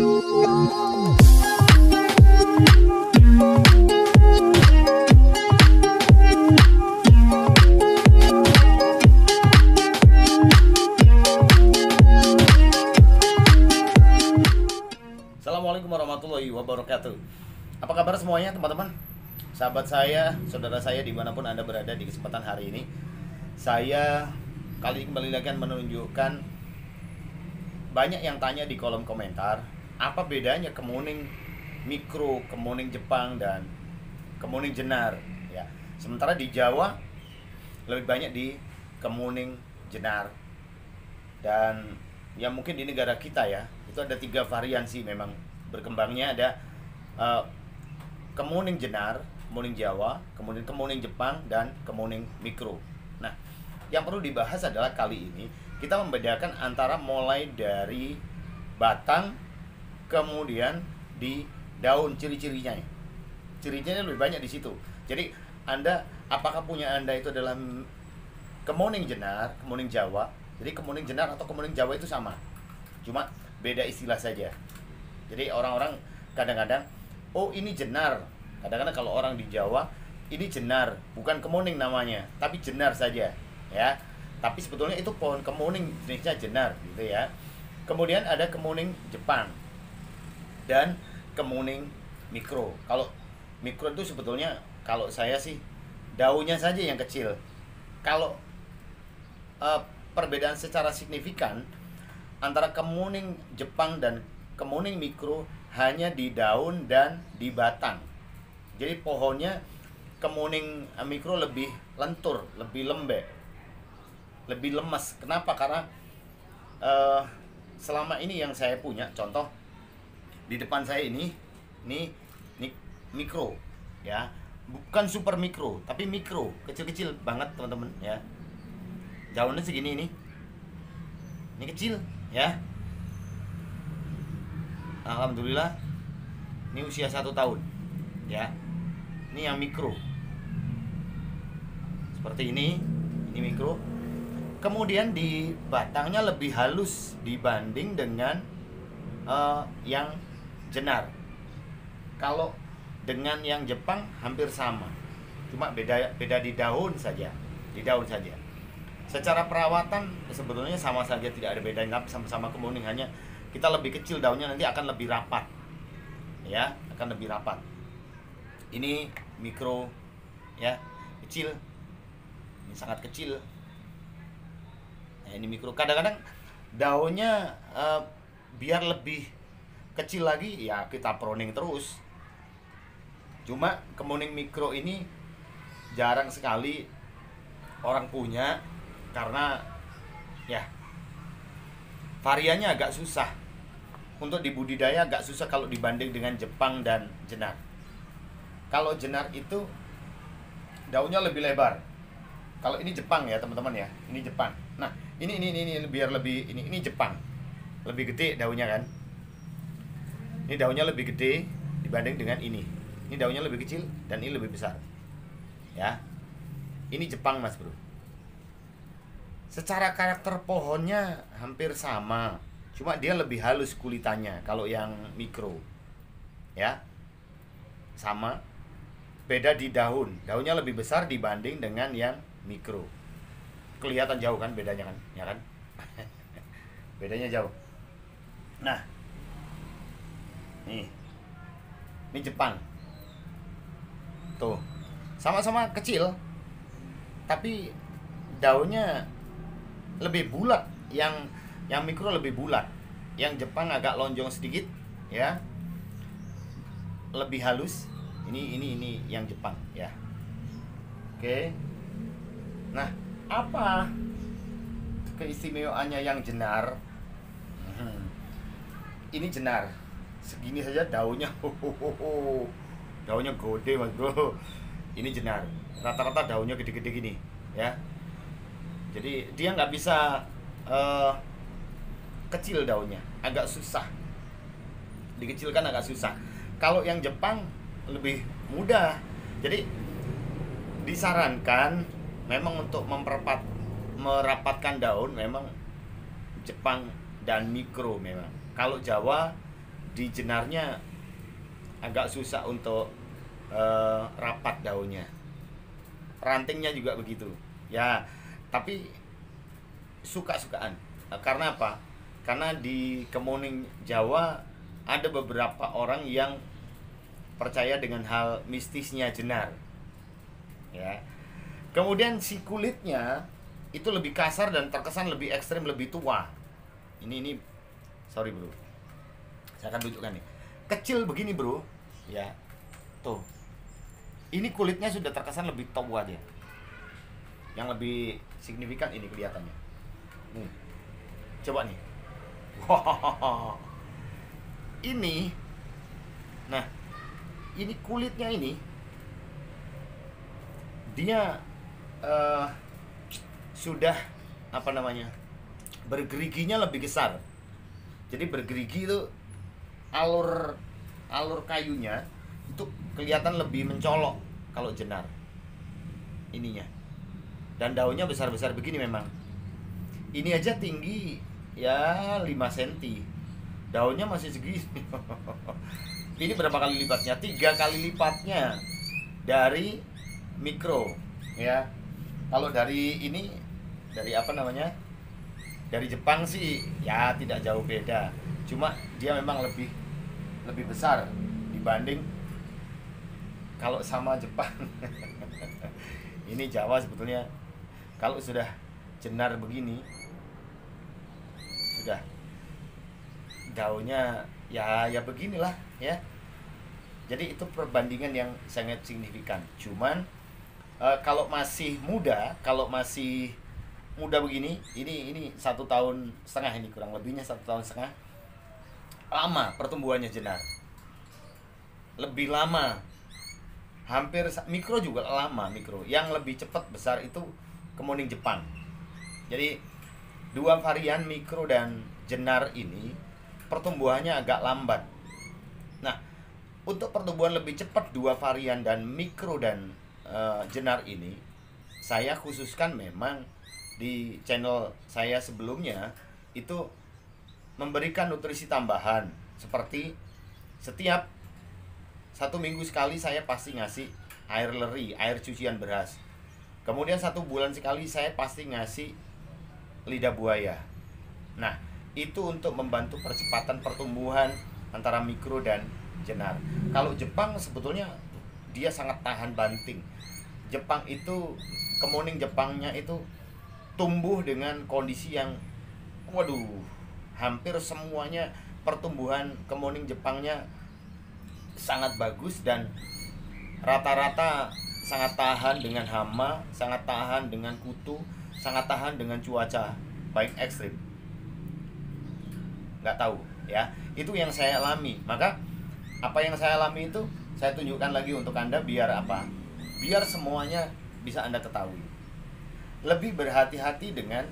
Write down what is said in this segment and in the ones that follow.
Assalamualaikum warahmatullahi wabarakatuh. Apa kabar semuanya teman-teman? Sahabat saya, saudara saya dimanapun Anda berada di kesempatan hari ini, saya kali ini kembali lagi akan menunjukkan. Banyak yang tanya di kolom komentar, apa bedanya kemuning mikro, kemuning Jepang, dan kemuning jenar ya. Sementara di Jawa lebih banyak di kemuning jenar. Dan ya mungkin di negara kita ya, itu ada 3 variansi memang berkembangnya. Ada kemuning jenar, kemuning Jawa, kemudian kemuning Jepang, dan kemuning mikro. Nah, yang perlu dibahas adalah kali ini kita membedakan antara mulai dari batang, kemudian di daun, ciri-cirinya. Ciri-cirinya lebih banyak di situ. Jadi Anda, apakah punya Anda itu adalah kemuning jenar, kemuning Jawa? Jadi kemuning jenar atau kemuning Jawa itu sama, cuma beda istilah saja. Jadi orang-orang kadang-kadang, oh ini jenar. Kadang-kadang kalau orang di Jawa, ini jenar, bukan kemuning namanya, tapi jenar saja ya. Tapi sebetulnya itu pohon kemuning, jenisnya jenar gitu ya. Kemudian ada kemuning Jepang dan kemuning mikro. Kalau mikro itu sebetulnya kalau saya sih daunnya saja yang kecil. Kalau perbedaan secara signifikan antara kemuning Jepang dan kemuning mikro hanya di daun dan di batang. Jadi pohonnya kemuning mikro lebih lentur, lebih lembek, lebih lemas. Kenapa? Karena selama ini yang saya punya, contoh di depan saya ini mikro ya, bukan super mikro tapi mikro, kecil-kecil banget teman-teman ya. Daunnya segini ini kecil ya. Alhamdulillah ini usia 1 tahun ya. Ini yang mikro seperti ini mikro. Kemudian di batangnya lebih halus dibanding dengan yang jenar. Kalau dengan yang Jepang hampir sama, cuma beda di daun saja, Secara perawatan sebetulnya sama saja, tidak ada bedanya, sama-sama kemuning, hanya kita lebih kecil daunnya, nanti akan lebih rapat ya, akan lebih rapat. Ini mikro ya, kecil, ini sangat kecil. Nah, ini mikro. Kadang-kadang daunnya biar lebih kecil lagi ya kita pruning terus. Cuma kemuning mikro ini jarang sekali orang punya, karena ya variannya agak susah untuk dibudidaya, agak susah kalau dibanding dengan Jepang dan jenar. Kalau jenar itu daunnya lebih lebar. Kalau ini Jepang ya teman-teman ya, ini Jepang. Nah ini biar lebih ini Jepang, lebih gede daunnya kan. Ini daunnya lebih gede dibanding dengan ini. Ini daunnya lebih kecil dan ini lebih besar ya. Ini Jepang mas bro. Secara karakter pohonnya hampir sama, cuma dia lebih halus kulitannya. Kalau yang mikro ya sama, beda di daun. Daunnya lebih besar dibanding dengan yang mikro. Kelihatan jauh kan bedanya kan, ya kan? Bedanya jauh. Nah, ini Jepang. Tuh, sama-sama kecil, tapi daunnya lebih bulat. Yang mikro lebih bulat, yang Jepang agak lonjong sedikit ya, lebih halus. Ini yang Jepang ya. Oke. Nah, apa keistimewaannya yang jenar? Ini jenar segini saja daunnya. Daunnya gede mas bro. Ini jenar, rata-rata daunnya gede-gede gini ya. Jadi dia nggak bisa kecil daunnya, agak susah dikecilkan, agak susah. Kalau yang Jepang lebih mudah. Jadi disarankan memang untuk merapatkan daun memang Jepang dan mikro memang. Kalau Jawa di jenarnya agak susah untuk rapat daunnya. Rantingnya juga begitu. Ya, tapi suka-sukaan. Karena apa? Karena di kemuning Jawa ada beberapa orang yang percaya dengan hal mistisnya jenar. Ya. Kemudian si kulitnya itu lebih kasar dan terkesan lebih ekstrim, lebih tua. Ini sorry bro, saya akan tunjukkan nih. Kecil begini bro, ya. Tuh. Ini kulitnya sudah terkesan lebih tua dia. Yang lebih signifikan ini kelihatannya. Nih. Coba nih. Wow. Ini. Nah, ini kulitnya ini dia sudah apa namanya, bergeriginya lebih besar. Jadi bergerigi itu alur kayunya itu kelihatan lebih mencolok kalau jenar ininya. Dan daunnya besar-besar begini memang. Ini aja tinggi ya 5 cm. Daunnya masih segini. Ini berapa kali lipatnya? 3 kali lipatnya dari mikro, ya. Kalau dari ini, dari apa namanya, dari Jepang sih ya tidak jauh beda, cuma dia memang lebih besar dibanding kalau sama Jepang. Ini Jawa sebetulnya kalau sudah jenar begini, sudah daunnya ya beginilah ya. Jadi itu perbandingan yang sangat signifikan. Cuman kalau masih muda begini, ini 1,5 tahun ini, kurang lebihnya 1,5 tahun, lama pertumbuhannya jenar, lebih lama, hampir mikro juga lama. Mikro yang lebih cepat besar itu kemuning Jepang. Jadi dua varian mikro dan jenar ini pertumbuhannya agak lambat. Nah, untuk pertumbuhan lebih cepat dua varian dan mikro dan jenar ini, saya khususkan memang di channel saya sebelumnya itu memberikan nutrisi tambahan, seperti setiap 1 minggu sekali saya pasti ngasih air leri, air cucian beras. Kemudian 1 bulan sekali saya pasti ngasih lidah buaya. Nah, itu untuk membantu percepatan pertumbuhan antara mikro dan jenar. Kalau Jepang sebetulnya dia sangat tahan banting. Jepang itu, kemuning Jepangnya itu tumbuh dengan kondisi yang hampir semuanya pertumbuhan kemuning Jepangnya sangat bagus dan rata-rata sangat tahan dengan hama, sangat tahan dengan kutu, sangat tahan dengan cuaca baik ekstrim. Nggak tahu ya, itu yang saya alami. Maka apa yang saya alami itu saya tunjukkan lagi untuk Anda, biar apa? Biar semuanya bisa Anda ketahui. Lebih berhati-hati dengan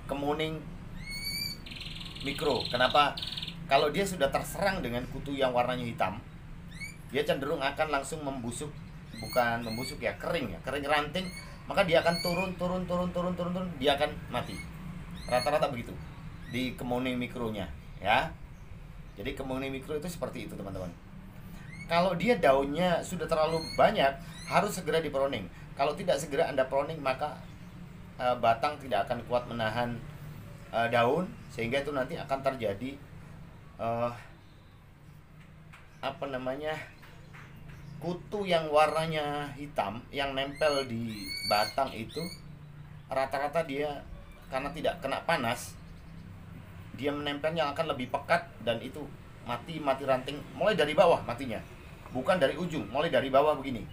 kemuning mikro. Kenapa? Kalau dia sudah terserang dengan kutu yang warnanya hitam, dia cenderung akan langsung membusuk, bukan membusuk ya, kering ranting, maka dia akan turun, dia akan mati. Rata-rata begitu di kemuning mikronya, ya. Jadi kemuning mikro itu seperti itu, teman-teman. Kalau dia daunnya sudah terlalu banyak, harus segera di-pruning. Kalau tidak segera Anda pruning, maka batang tidak akan kuat menahan daun, sehingga itu nanti akan terjadi kutu yang warnanya hitam yang nempel di batang itu. Rata-rata dia karena tidak kena panas, dia menempelnya akan lebih pekat dan itu mati ranting mulai dari bawah matinya, bukan dari ujung, mulai dari bawah begini.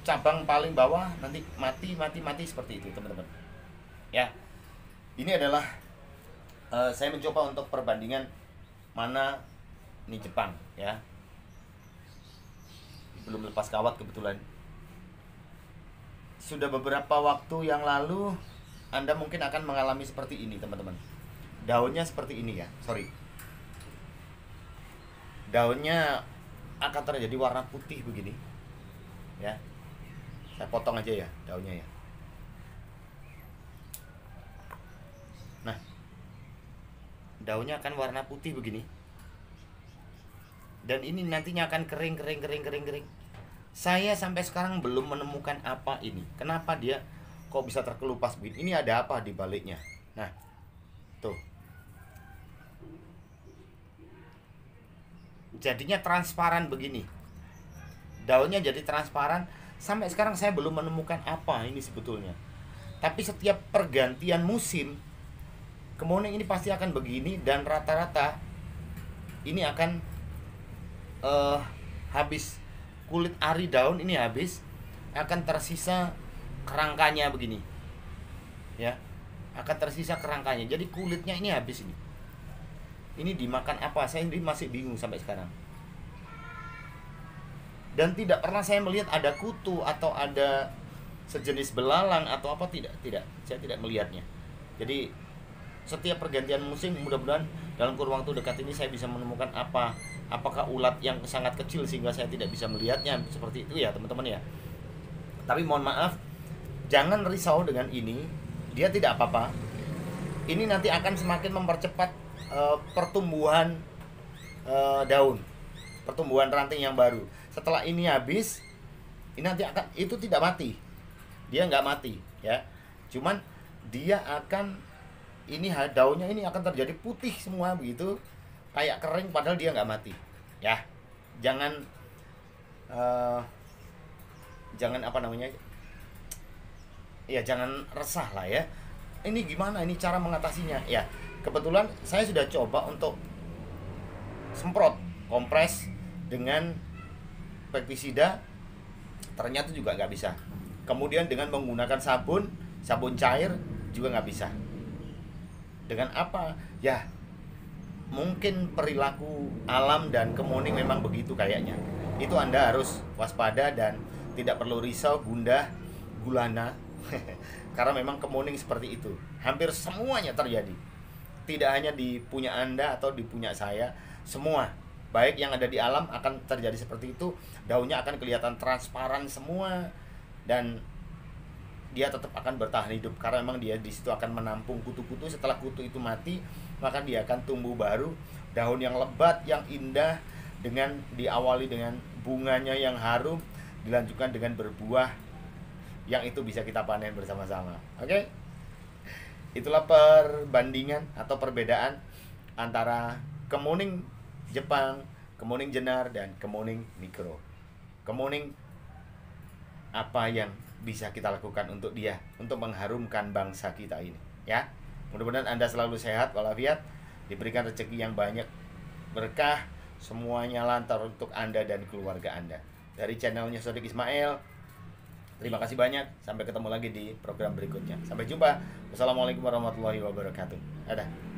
Cabang paling bawah nanti mati seperti itu, teman-teman. Ya, ini adalah saya mencoba untuk perbandingan mana ini Jepang, ya. Belum lepas kawat kebetulan. Sudah beberapa waktu yang lalu Anda mungkin akan mengalami seperti ini, teman-teman. Daunnya seperti ini ya, sorry. Daunnya akan terjadi warna putih begini, ya. Saya potong aja ya daunnya ya. Nah, daunnya akan warna putih begini. Dan ini nantinya akan kering. Saya sampai sekarang belum menemukan apa ini. Kenapa dia kok bisa terkelupas begini? Ini ada apa di baliknya? Nah, tuh. Jadinya transparan begini. Daunnya jadi transparan. Sampai sekarang saya belum menemukan apa ini sebetulnya. Tapi setiap pergantian musim, kemuning ini pasti akan begini. Dan rata-rata ini akan habis. Kulit ari daun ini habis, akan tersisa kerangkanya begini, ya, akan tersisa kerangkanya. Jadi kulitnya ini habis ini. Ini dimakan apa? Saya sendiri masih bingung sampai sekarang. Dan tidak pernah saya melihat ada kutu atau ada sejenis belalang atau apa, tidak. Saya tidak melihatnya. Jadi setiap pergantian musim, mudah-mudahan dalam kurun waktu dekat ini saya bisa menemukan apa. Apakah ulat yang sangat kecil sehingga saya tidak bisa melihatnya, seperti itu ya teman-teman ya. Tapi mohon maaf, jangan risau dengan ini. Dia tidak apa-apa. Ini nanti akan semakin mempercepat pertumbuhan daun, pertumbuhan ranting yang baru. Setelah ini habis, ini nanti akan, itu tidak mati. Dia nggak mati ya. Cuman dia akan, ini daunnya ini akan terjadi putih semua begitu, kayak kering, padahal dia nggak mati ya. Jangan apa namanya ya, jangan resah lah ya. Ini gimana ini cara mengatasinya ya. Kebetulan saya sudah coba untuk semprot kompres dengan pestisida, ternyata juga nggak bisa. Kemudian dengan menggunakan sabun cair juga nggak bisa. Dengan apa ya, mungkin perilaku alam dan kemuning memang begitu kayaknya. Itu Anda harus waspada dan tidak perlu risau, gundah, gulana. Karena memang kemuning seperti itu. Hampir semuanya terjadi. Tidak hanya di punya Anda atau di punya saya, semua baik yang ada di alam akan terjadi seperti itu. Daunnya akan kelihatan transparan semua, dan dia tetap akan bertahan hidup karena memang dia di situ akan menampung kutu-kutu. Setelah kutu itu mati, maka dia akan tumbuh baru, daun yang lebat, yang indah, dengan diawali dengan bunganya yang harum, dilanjutkan dengan berbuah yang itu bisa kita panen bersama-sama. Oke? Itulah perbandingan atau perbedaan antara kemuning Jepang, kemuning jenar, dan kemuning mikro. Kemuning apa yang bisa kita lakukan untuk dia, untuk mengharumkan bangsa kita ini ya. Mudah-mudahan Anda selalu sehat walafiat, diberikan rezeki yang banyak, berkah, semuanya lancar untuk Anda dan keluarga Anda. Dari channelnya Sodik Ismail, terima kasih banyak. Sampai ketemu lagi di program berikutnya. Sampai jumpa. Wassalamualaikum warahmatullahi wabarakatuh. Dadah.